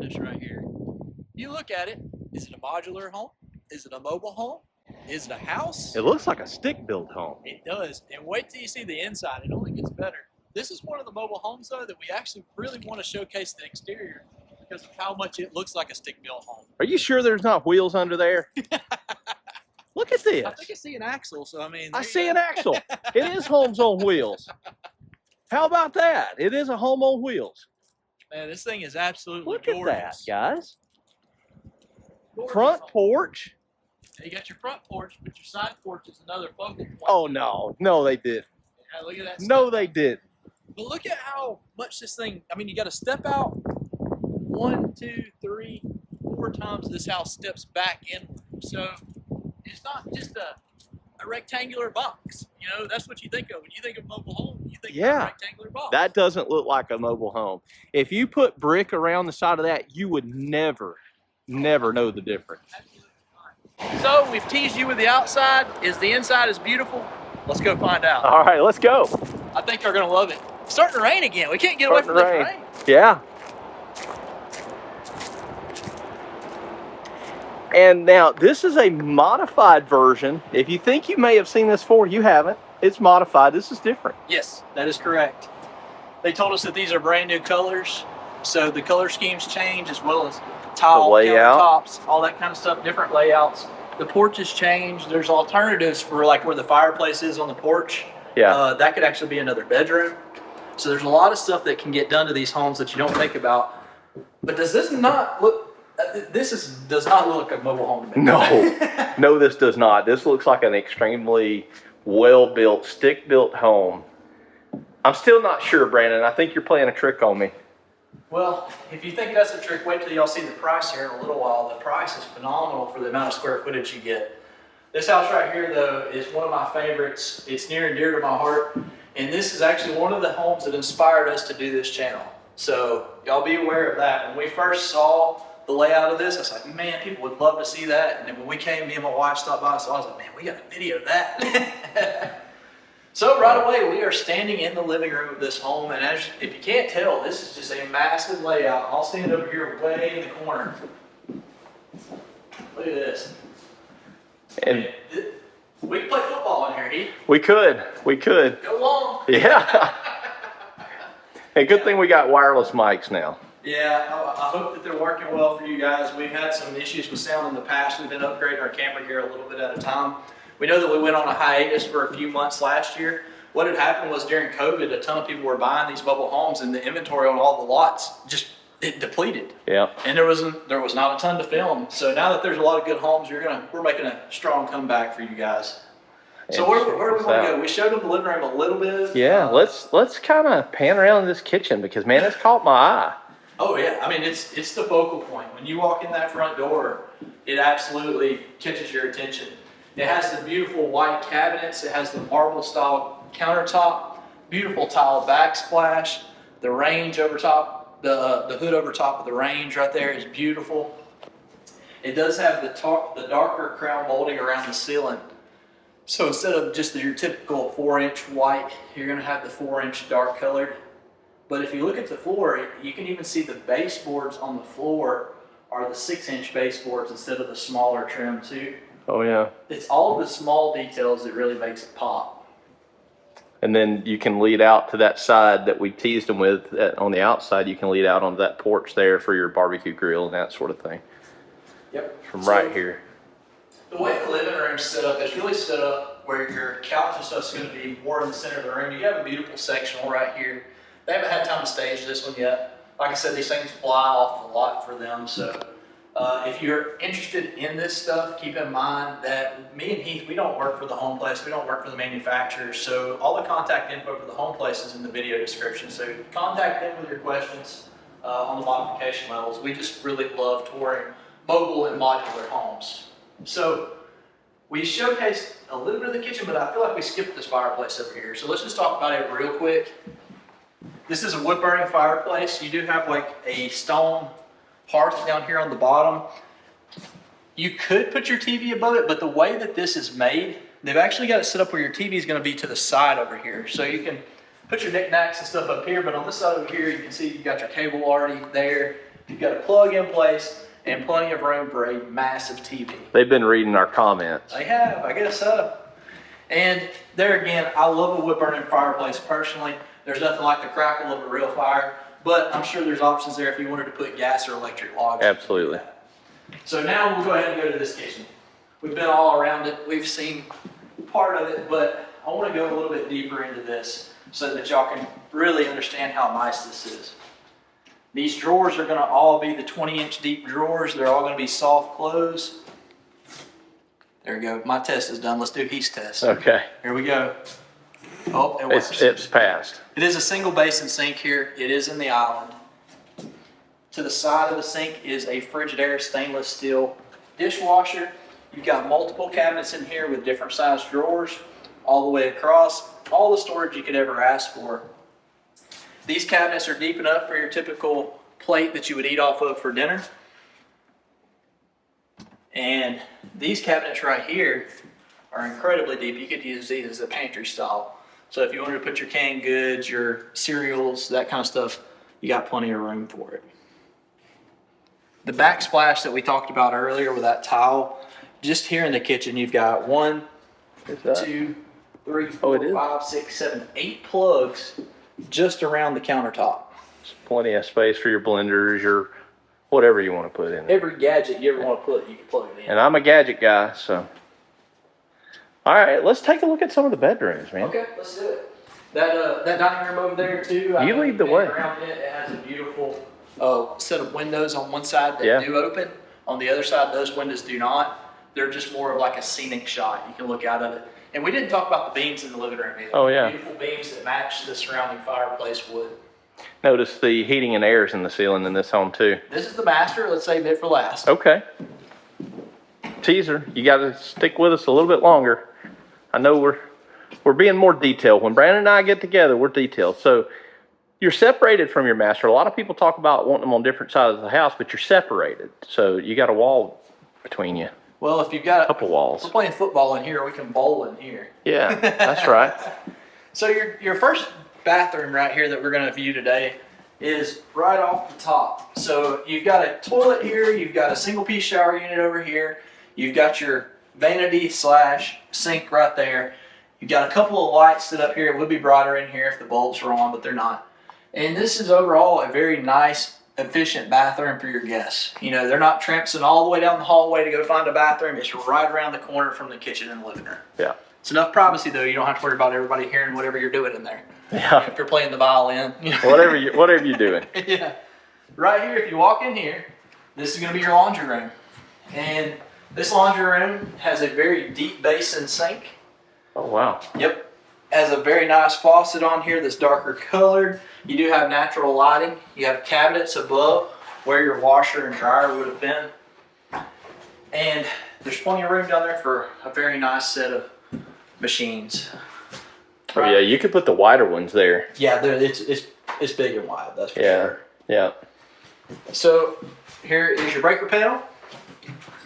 behind us right here. You look at it, is it a modular home? Is it a mobile home? Is it a house? It looks like a stick-built home. It does. And wait till you see the inside. It only gets better. This is one of the mobile homes, though, that we actually really want to showcase the exterior because of how much it looks like a stick-built home. Are you sure there's not wheels under there? Look at this. I think I see an axle, so I mean... I see an axle. It is homes on wheels. How about that? It is a home on wheels. Man, this thing is absolutely Look gorgeous. at that, guys. Gorgeous Front home. porch. You got your front porch, but your side porch is another focal point. Oh, no. No, they didn't. Yeah, look at that. No, they didn't. But look at how much this thing, I mean, you got to step out 1, 2, 3, 4 times this house steps back inward. So it's not just a rectangular box. You know, that's what you think of. When you think of mobile home, you think of a rectangular box. That doesn't look like a mobile home. If you put brick around the side of that, you would never know the difference. So we've teased you with the outside. Is the inside as beautiful? Let's go find out. All right, let's go. I think they're gonna love it. It's starting to rain again. We can't get away from the rain. Yeah. And now this is a modified version. If you think you may have seen this before, you haven't. It's modified. This is different. Yes, that is correct. They told us that these are brand new colors. So the color schemes change as well as tile, countertops, all that kind of stuff, different layouts. The porches change. There's alternatives for like where the fireplace is on the porch. Yeah. That could actually be another bedroom. So there's a lot of stuff that can get done to these homes that you don't think about. But does this not look, does not look like a mobile home to me. No, no, this does not. This looks like an extremely well-built, stick-built home. I'm still not sure, Brandon. I think you're playing a trick on me. Well, if you think that's a trick, wait till y'all see the price here in a little while. The price is phenomenal for the amount of square footage you get. This house right here, though, is one of my favorites. It's near and dear to my heart. And this is actually one of the homes that inspired us to do this channel. So y'all be aware of that. When we first saw the layout of this, I was like, man, people would love to see that. And then when we came, me and my wife stopped by, so I was like, man, we got to video that. So right away, we are standing in the living room of this home, and if you can't tell, this is just a massive layout. I'll stand over here way in the corner. Look at this. And we can play football in here, Heath. We could. Go long. Yeah. And good thing we got wireless mics now. Yeah, I hope that they're working well for you guys. We've had some issues with sound in the past. We've been upgrading our camera gear a little bit at a time. We know that we went on a hiatus for a few months last year. What had happened was during COVID, a ton of people were buying these mobile homes, and the inventory on all the lots it depleted. Yeah. And there was not a ton to film. So now that there's a lot of good homes, we're making a strong comeback for you guys. So where do we want to go? We showed them the living room a little bit. Yeah, let's kind of pan around this kitchen because man, it's caught my eye. Oh yeah, I mean it's the focal point. When you walk in that front door, it absolutely catches your attention. It has the beautiful white cabinets. It has the marble style countertop, beautiful tile backsplash, the range over top, the hood over top of the range right there is beautiful. It does have the darker crown molding around the ceiling. So instead of just your typical 4-inch white, you're gonna have the 4-inch dark colored. But if you look at the floor, you can even see the baseboards on the floor are the 6-inch baseboards instead of the smaller trim too. Oh yeah. It's all the small details that really makes it pop. And then you can lead out to that side that we teased them with on the outside. You can lead out onto that porch there for your barbecue grill and that sort of thing. Yep. From right here. The way the living room's set up, it's really set up where your couch and stuff's going to be more in the center of the room. You have a beautiful sectional right here. They haven't had time to stage this one yet. Like I said, these things fly off the lot for them. So if you're interested in this stuff, keep in mind that me and Heath, we don't work for the home place. We don't work for the manufacturers. So all the contact info for the home place is in the video description. So contact them with your questions on the modification levels. We just really love touring mobile and modular homes. So we showcased a little bit of the kitchen, but I feel like we skipped this fireplace over here. So let's just talk about it real quick. This is a wood burning fireplace. You do have like a stone hearth down here on the bottom. You could put your TV above it, but the way that this is made, they've actually got it set up where your TV is going to be to the side over here. So you can put your knickknacks and stuff up here, but on this side over here, you can see you got your cable already there. You've got a plug in place and plenty of room for a massive TV. They've been reading our comments. I have, I guess so. And there again, I love a wood burning fireplace personally. There's nothing like the crackle of a real fire, but I'm sure there's options there if you wanted to put gas or electric logs. Absolutely. So now we'll go ahead and go to this kitchen. We've been all around it. We've seen part of it, but I want to go a little bit deeper into this so that y'all can really understand how nice this is. These drawers are going to all be the 20-inch deep drawers. They're all going to be soft close. There we go. My test is done. Let's do Heath's test. Okay. Here we go. Oh, it works. It's passed. It is a single basin sink here. It is in the island. To the side of the sink is a Frigidaire stainless steel dishwasher. You've got multiple cabinets in here with different sized drawers all the way across. All the storage you could ever ask for. These cabinets are deep enough for your typical plate that you would eat off of for dinner. And these cabinets right here are incredibly deep. You could use these as a pantry style. So if you wanted to put your canned goods, your cereals, that kind of stuff, you got plenty of room for it. The backsplash that we talked about earlier with that tile, just here in the kitchen, you've got 1, 2, 3, 4, 5, 6, 7, 8 plugs just around the countertop. There's plenty of space for your blenders, your whatever you want to put in there. Every gadget you ever want to put, you can plug it in. And I'm a gadget guy, so. All right, let's take a look at some of the bedrooms, man. Okay, let's do it. That dining room over there too. You lead the way. Around it, it has a beautiful set of windows on one side that Yeah. do open. On the other side, those windows do not. They're just more of like a scenic shot. You can look out of it. And we didn't talk about the beams in the living room either. Oh, yeah. Beautiful beams that match the surrounding fireplace wood. Notice the heating and air's in the ceiling in this home too. This is the master. Let's save it for last. Okay. Teaser, you got to stick with us a little bit longer. I know we're being more detailed. When Brandon and I get together, we're detailed. So you're separated from your master. A lot of people talk about wanting them on different sides of the house, but you're separated. So you got a wall between you. Well, if you've got A couple walls. We're playing football in here. We can bowl in here. Yeah, that's right. So your first bathroom right here that we're going to view today is right off the top. So you've got a toilet here. You've got a single piece shower unit over here. You've got your vanity / sink right there. You've got a couple of lights set up here. It would be brighter in here if the bulbs were on, but they're not. And this is overall a very nice, efficient bathroom for your guests. You know, they're not tramping all the way down the hallway to go find a bathroom. It's right around the corner from the kitchen and living room. Yeah. It's enough privacy though. You don't have to worry about everybody hearing whatever you're doing in there. Yeah. If you're playing the violin. You know. Whatever you're doing. Yeah. Right here, if you walk in here, this is going to be your laundry room. And this laundry room has a very deep basin sink. Oh, wow. Yep. Has a very nice faucet on here that's darker colored. You do have natural lighting. You have cabinets above where your washer and dryer would have been. And there's plenty of room down there for a very nice set of machines. Oh, yeah, you could put the wider ones there. Yeah, it's big and wide, that's for sure. Yeah. So here is your breaker panel.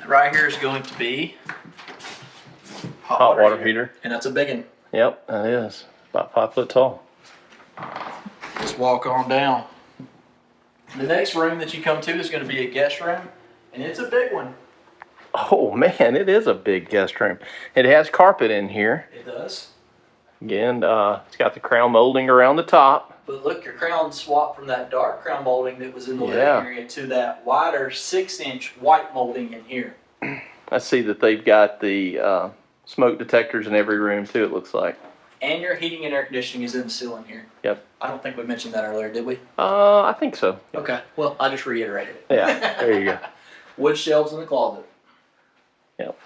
Right here is going to be Hot water heater. And that's a big one. Yep, that is. About 5 foot tall. Just walk on down. The next room that you come to is going to be a guest room, and it's a big one. Oh, man, it is a big guest room. It has carpet in here. It does. Again, it's got the crown molding around the top. But look, your crown swapped from that dark crown molding that was in the living area to that wider 6-inch white molding in here. I see that they've got the smoke detectors in every room too, it looks like. And your heating and air conditioning is in the ceiling here. Yep. I don't think we mentioned that earlier, did we? I think so. Okay. Well, I just reiterated it. Yeah, there you go. Wood shelves in the closet. Yep.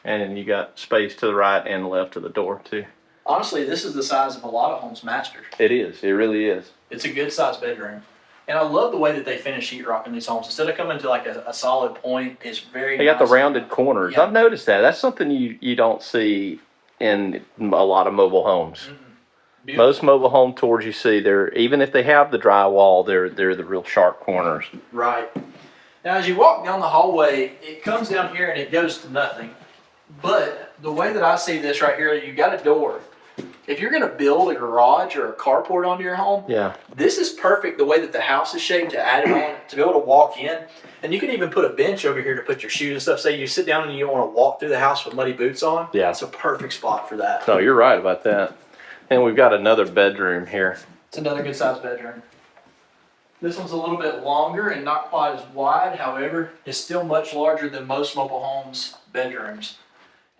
And then you got space to the right and left of the door too. Honestly, this is the size of a lot of homes masters. It is. It really is. It's a good sized bedroom. And I love the way that they finish sheetrock in these homes. Instead of coming to like a solid point, it's very They got the rounded corners. Yeah. I've noticed that. That's something you don't see in a lot of mobile homes. Mm-hmm. Most mobile home tours you see, they're even if they have the drywall, they're the real sharp corners. Right. Now, as you walk down the hallway, it comes down here and it goes to nothing. But the way that I see this right here, you got a door. if you're going to build a garage or a carport onto your home, Yeah. this is perfect the way that the house is shaped to add it on, to be able to walk in. And you can even put a bench over here to put your shoes and stuff. Say you sit down and you don't want to walk through the house with muddy boots on. Yeah. It's a perfect spot for that. No, you're right about that. And we've got another bedroom here. It's another good sized bedroom. This one's a little bit longer and not quite as wide. However, it's still much larger than most mobile homes' bedrooms.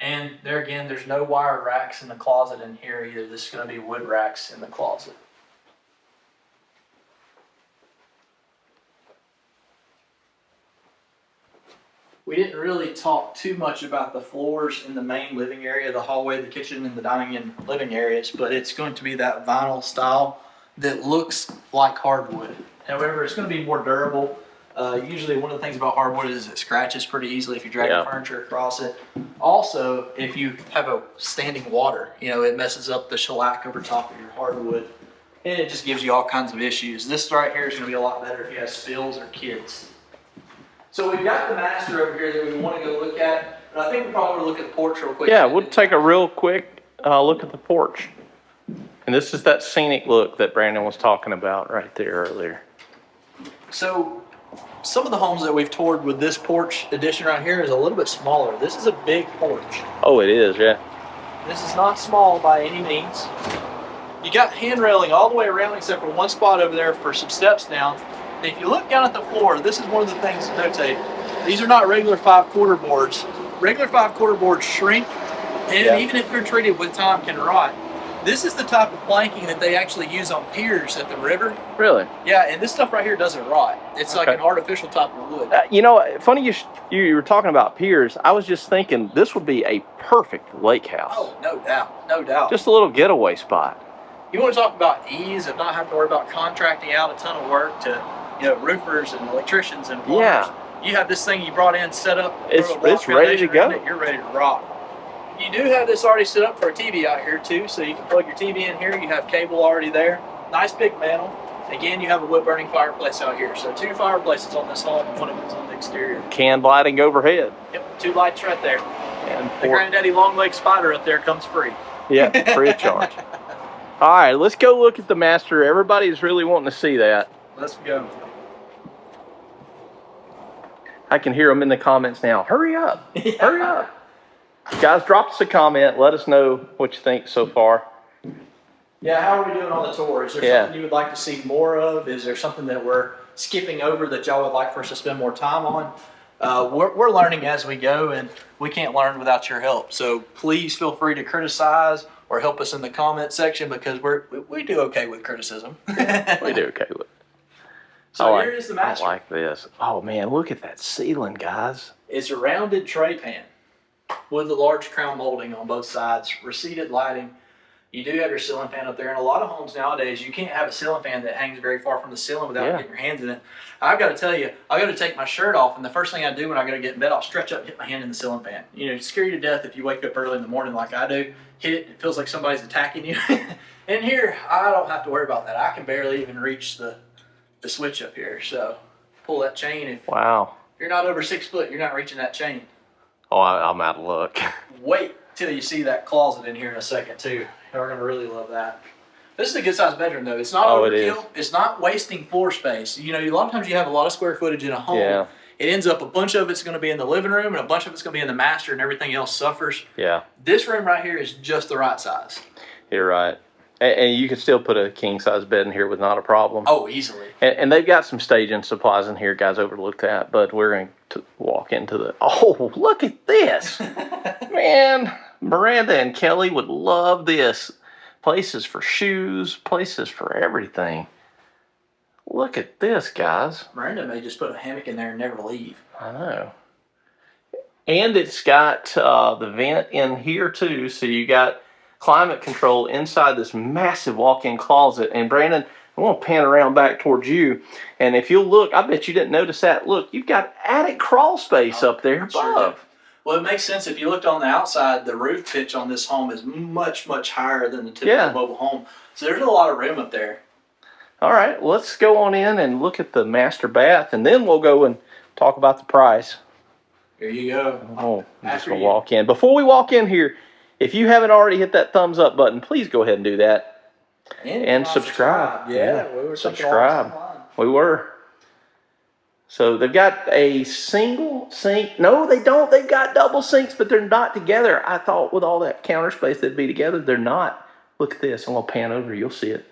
And there again, there's no wire racks in the closet in here either. This is going to be wood racks in the closet. We didn't really talk too much about the floors in the main living area, the hallway, the kitchen, and the dining and living areas, but it's going to be that vinyl style that looks like hardwood. However, it's going to be more durable. Usually one of the things about hardwood is it scratches pretty easily if you drag your furniture across it. Also, if you have a standing water, it messes up the shellac over top of your hardwood, and it just gives you all kinds of issues. This right here is going to be a lot better if you have spills or kids. So we've got the master over here that we want to go look at, but I think we probably want to look at the porch real quick. Yeah, we'll take a real quick look at the porch. And this is that scenic look that Brandon was talking about right there earlier. So some of the homes that we've toured with this porch addition right here is a little bit smaller. This is a big porch. Oh, it is, yeah. This is not small by any means. You got hand railing all the way around except for one spot over there for some steps down. And if you look down at the floor, this is one of the things to notate. These are not regular 5/4 boards. Regular 5/4 boards shrink, and even if they're treated with time, can rot. This is the type of planking that they actually use on piers at the river. Really? Yeah, and this stuff right here doesn't rot. It's like an artificial type of wood. Funny you were talking about piers. I was just thinking this would be a perfect lake house. Oh, no doubt, no doubt. Just a little getaway spot. You want to talk about ease of not having to worry about contracting out a ton of work to, roofers and electricians and plumbers. Yeah. You have this thing you brought in, set up. It's ready to go. You're ready to rock. You do have this already set up for a TV out here too, so you can plug your TV in here. You have cable already there. Nice big mantle. Again, you have a wood-burning fireplace out here. So 2 fireplaces on this home, and one of them's on the exterior. Canned lighting overhead. Yep, 2 lights right there. And the Granddaddy Long-Leg Spider up there comes free. Yeah, free of charge. All right, let's go look at the master. Everybody's really wanting to see that. Let's go. I can hear them in the comments now. Hurry up. Hurry up. Guys, drop us a comment. Let us know what you think so far. Yeah, how are we doing on the tour? Is there something you would like to see more of? Is there something that we're skipping over that y'all would like for us to spend more time on? We're learning as we go, and we can't learn without your help. So please feel free to criticize or help us in the comment section, because we do okay with criticism. We do okay with it. So here is the master. I like this. Oh man, look at that ceiling, guys. It's a rounded tray pan with a large crown molding on both sides, receded lighting. You do have your ceiling fan up there. In a lot of homes nowadays, you can't have a ceiling fan that hangs very far from the ceiling without getting your hands in it. I've got to tell you, I got to take my shirt off, and the first thing I do when I go to get in bed, I'll stretch up and hit my hand in the ceiling fan. It's scare you to death if you wake up early in the morning like I do. Hit it, it feels like somebody's attacking you. And here, I don't have to worry about that. I can barely even reach the switch up here. So pull that chain. If you're not over 6 foot, you're not reaching that chain. Oh, I'm out of luck. Wait till you see that closet in here in a second too. We're gonna really love that. This is a good sized bedroom though. It's not overkill. It's not wasting floor space. A lot of times you have a lot of square footage in a home. Yeah. It ends up a bunch of it's gonna be in the living room and a bunch of it's gonna be in the master, and everything else suffers. Yeah. This room right here is just the right size. You're right. And you can still put a king size bed in here with not a problem. Oh, easily. And they've got some staging supplies in here, guys. Overlooked that, but we're going to walk into the. Oh, look at this, man! Miranda and Kelly would love this. Places for shoes, places for everything. Look at this, guys. Miranda may just put a hammock in there and never leave. I know. And it's got the vent in here too, so you got climate control inside this massive walk-in closet. And Brandon, I want to pan around back towards you. And if you'll look, I bet you didn't notice that. Look, you've got attic crawl space up there above. Sure. Well, it makes sense. If you looked on the outside, the roof pitch on this home is much, much higher than the typical mobile home. So there's a lot of room up there. All right, let's go on in and look at the master bath, and then we'll go and talk about the price. Here you go. Oh, I'm just going to walk in. Before we walk in here, If you haven't already hit that thumbs up button, please go ahead and do that. And subscribe. Yeah, we were subscribe. We were. So they've got a single sink. No, they don't. They've got double sinks, but they're not together. I thought with all that counter space they'd be together. They're not. Look at this. I'm going to pan over. You'll see it.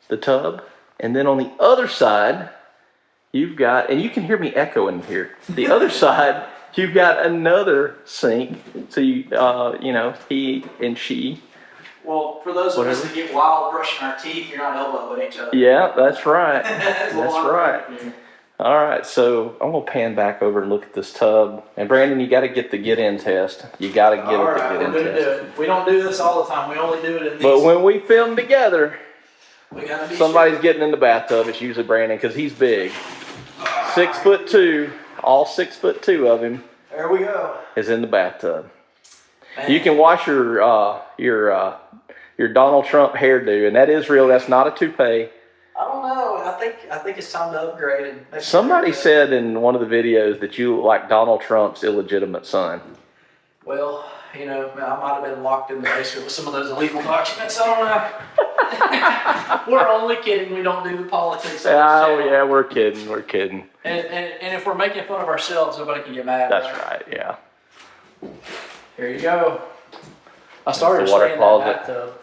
The tub. And then on the other side, you've got, and you can hear me echoing here. The other side, you've got another sink. So you know, he and she. Well, for those of us that get wild brushing our teeth, you're not elbowing each other. Yeah, that's right. That's right. All right, so I'm gonna pan back over and look at this tub. And Brandon, you got to get the get-in test. You got to get All it right, the get-in we're gonna test. do it. We don't do this all the time. We only do it in these. But when we film together, we gotta be somebody's sure. getting in the bathtub. It's usually Brandon because he's big. 6'2", all 6'2" of him There we go. is in the bathtub. Man. You can wash your Donald Trump hairdo, and that is real. That's not a toupee. I don't know. I think it's time to upgrade it. Maybe Somebody said in one of the videos that you look like Donald Trump's illegitimate son. Well, you know, I might have been locked in the basement with some of those illegal documents. I don't know. We're only kidding. We don't do the politics. Oh, yeah, we're kidding. We're kidding. And if we're making fun of ourselves, nobody can get mad. That's right, yeah. Here you go. I started the water staying in closet. that bathtub.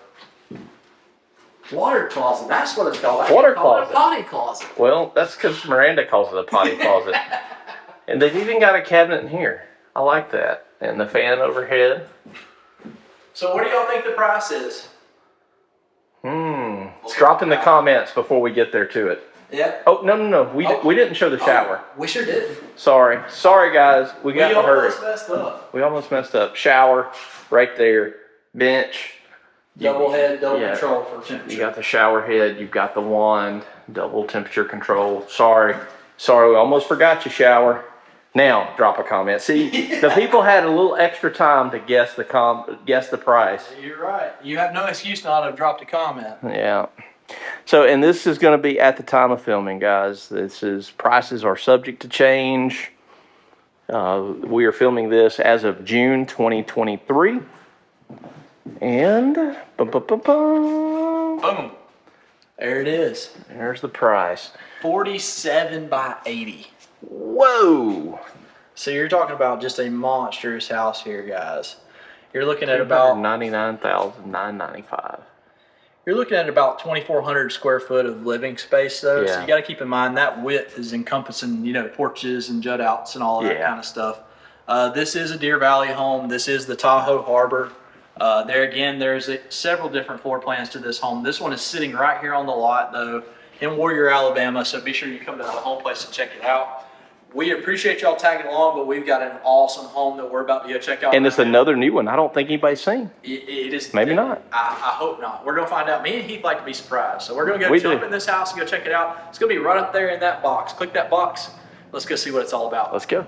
Water closet. That's what it's called. Water call it a closet. potty closet. Well, that's because Miranda calls it a potty closet. And they've even got a cabinet in here. I like that. And the fan overhead. So what do y'all think the price is? Drop in the comments before we get there to it. Yep. Oh, no. We didn't show the shower. We sure did. Sorry, guys. We got to hurry. almost messed up. We almost messed up. Shower, right there. Bench. Double head, double Yeah. control for temperature. You got the shower head. You've got the wand. Double temperature control. Sorry, we almost forgot you, shower. Now, drop a comment. See, the people had a little extra time to guess the price. You're right. You have no excuse not to have dropped a comment. Yeah. So, and this is going to be at the time of filming, guys. Prices are subject to change. We are filming this as of June 2023. And Boom. There it is. There's the price. 47 by 80. Whoa. So you're talking about just a monstrous house here, guys. You're looking at about $99,995. You're looking at about 2,400 square foot of living space, though. Yeah. So you got to keep in mind that width is encompassing, you know, porches and jut outs and all that kind of stuff. This is a Deer Valley home. This is the Tahoe Harbor. There again, there's several different floor plans to this home. This one is sitting right here on the lot, though, in Warrior, Alabama. So be sure you come to the home place and check it out. We appreciate y'all tagging along, but we've got an awesome home that we're about to go check out. And it's another new one. I don't think anybody's seen. It is. Maybe not. I hope not. We're going to find out. Me and Heath like to be surprised. So we're going to go jump in this house and go check it out. It's going to be right up there in that box. Click that box. Let's go see what it's all about. Let's go.